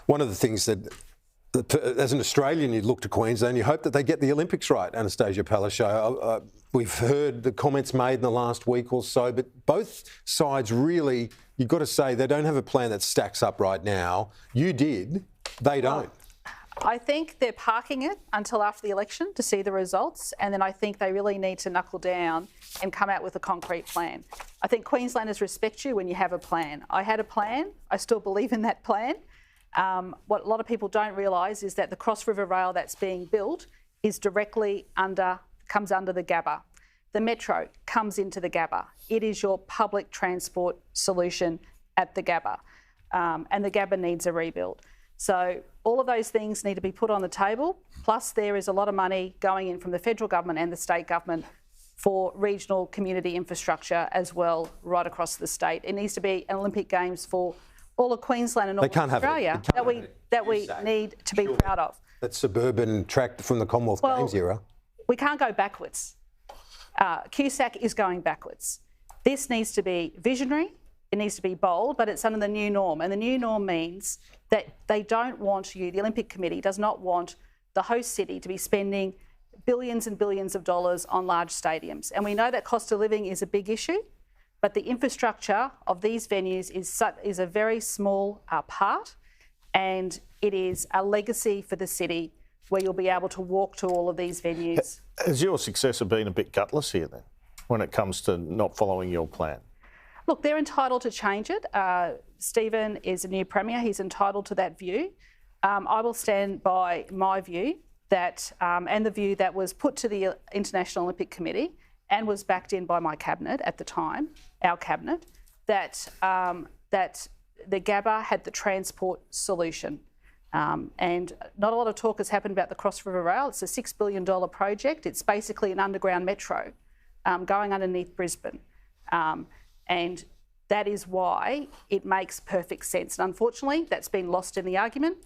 One of the things that, as an Australian, you look to Queensland, you hope that they get the Olympics right, Annastacia Palaszczuk. We've heard the comments made in the last week or so, but both sides really, you've got to say, they don't have a plan that stacks up right now. You did, they don't. I think they're parking it until after the election to see the results, and then I think they really need to knuckle down and come out with a concrete plan. I think Queenslanders respect you when you have a plan. I had a plan. I still believe in that plan. What a lot of people don't realise is that the Cross River Rail that's being built is comes under the Gabba. The Metro comes into the Gabba. It is your public transport solution at the Gabba, and the Gabba needs a rebuild. So all of those things need to be put on the table. Plus, there is a lot of money going in from the federal government and the state government for regional community infrastructure as well, right across the state. It needs to be an Olympic Games for all of Queensland and all of Australia that we need to be proud of. That suburban track from the Commonwealth Games era. We can't go backwards. QSAC is going backwards. This needs to be visionary. It needs to be bold, but it's under the new norm. And the new norm means that they don't want you, the Olympic Committee does not want the host city to be spending billions and billions of dollars on large stadiums. And we know that cost of living is a big issue, but the infrastructure of these venues is a very small part, and it is a legacy for the city where you'll be able to walk to all of these venues. Has your successor been a bit gutless here then, when it comes to not following your plan? Look, they're entitled to change it. Stephen is a new Premier. He's entitled to that view. I will stand by my view that, and the view that was put to the International Olympic Committee and was backed in by my cabinet at the time, our cabinet, that the Gabba had the transport solution. And not a lot of talk has happened about the Cross River Rail. It's a $6 billion project. It's basically an underground metro going underneath Brisbane. And that is why it makes perfect sense. And unfortunately, that's been lost in the argument.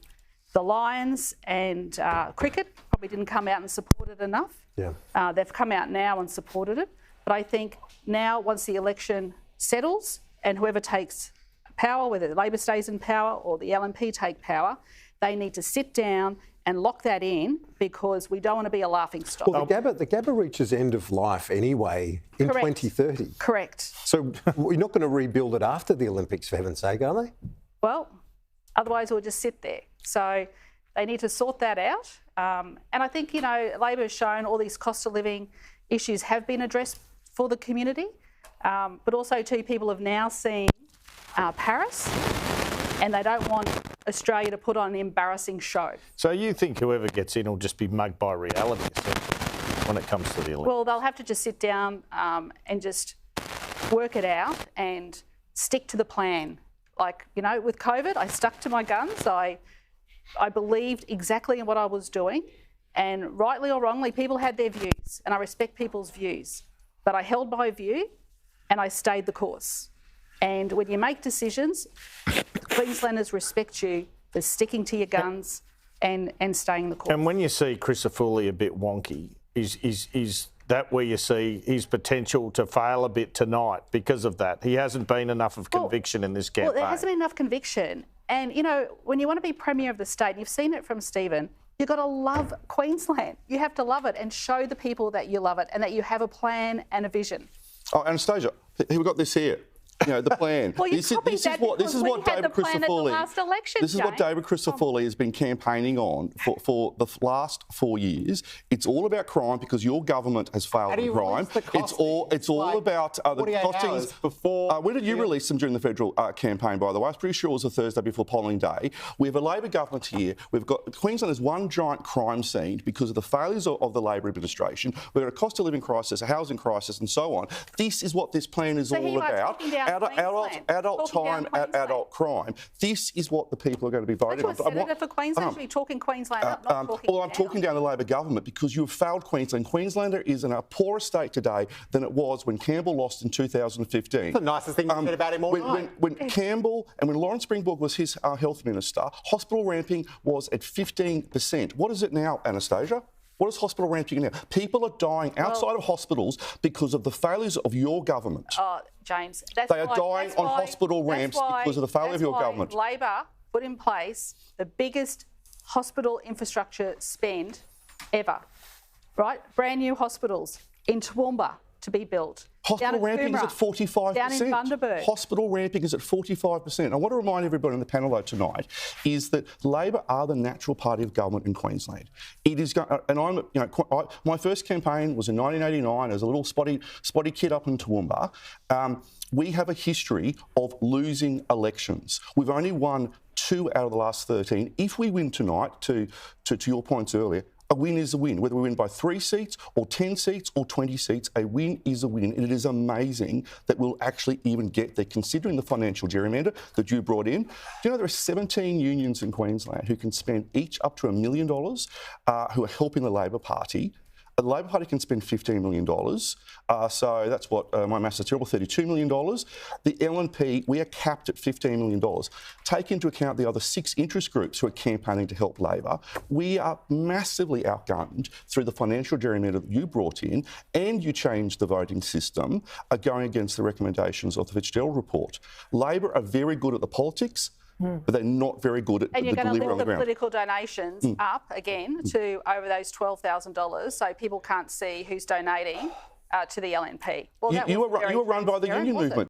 The Lions and cricket probably didn't come out and support it enough. Yeah. They've come out now and supported it. But I think now, once the election settles and whoever takes power, whether Labor stays in power or the LNP take power, they need to sit down and lock that in, because we don't want to be a laughing stock. Well, the Gabba reaches end of life anyway in 2030. Correct. So we're not going to rebuild it after the Olympics, for heaven's sake, are they? Well, otherwise we'll just sit there. So they need to sort that out. And I think, you know, Labor has shown all these cost of living issues have been addressed for the community, but also too, people have now seen Paris, and they don't want Australia to put on an embarrassing show. So you think whoever gets in will just be mugged by reality when it comes to the Olympics? Well, they'll have to just sit down and just work it out and stick to the plan. Like, you know, with COVID, I stuck to my guns. I believed exactly in what I was doing, and rightly or wrongly, people had their views, and I respect people's views. But I held my view and I stayed the course. And when you make decisions, Queenslanders respect you for sticking to your guns and staying the course. And when you see Crisafulli a bit wonky, is that where you see his potential to fail a bit tonight because of that? He hasn't been enough of conviction in this campaign. Well, there hasn't been enough conviction. And, you know, when you want to be Premier of the state, and you've seen it from Stephen, you've got to love Queensland. You have to love it and show the people that you love it and that you have a plan and a vision. Oh, Anastasia, we've got this here. You know, the plan. Well, this is what David Crisafulli has been campaigning on for the last 4 years. It's all about crime because your government has failed in crime. It's all about the costings. Before. When did you release them during the federal campaign, by the way? I was pretty sure it was the Thursday before polling day. We have a Labor government here. We've got Queensland as one giant crime scene because of the failures of the Labor administration. We've got a cost of living crisis, a housing crisis, and so on. This is what this plan is all about. Adult time at adult crime. This is what the people are going to be voting on. Senator for Queensland, should be talking Queensland up, not talking Well, I'm talking down the Labor government because you have failed Queensland. Queenslander is in a poorer state today than it was when Campbell lost in 2015. That's the nicest thing you said about him all night. When Campbell and when Lawrence Springborg was his health minister, hospital ramping was at 15%. What is it now, Anastasia? What is hospital ramping now? People are dying outside of hospitals because of the failures of your government. James, they are dying on hospital ramps because of the failure of your government. Labor put in place the biggest hospital infrastructure spend ever, right? Brand new hospitals in Toowoomba to be built. Hospital ramping is at 45%. Down in Bundaberg. Hospital ramping is at 45%. I want to remind everybody on the panel though tonight is that Labor are the natural party of government in Queensland. It is, and my first campaign was in 1989 as a little spotty kid up in Toowoomba. We have a history of losing elections. We've only won 2 out of the last 13. If we win tonight, to your points earlier, a win is a win. Whether we win by 3 seats or 10 seats or 20 seats, a win is a win. And it is amazing that we'll actually even get there, considering the financial gerrymander that you brought in. Do you know there are 17 unions in Queensland who can spend each up to $1 million who are helping the Labor Party? The Labor Party can spend $15 million. So that's what, my maths is terrible, $32 million. The LNP, we are capped at $15 million. Take into account the other 6 interest groups who are campaigning to help Labor. We are massively outgunned through the financial gerrymander that you brought in, and you changed the voting system, going against the recommendations of the Fitzgerald report. Labor are very good at the politics, but they're not very good at the delivery on the ground. And you're going to lift the political donations up again to over those $12,000 so people can't see who's donating to the LNP. Well, you were run by the union movement.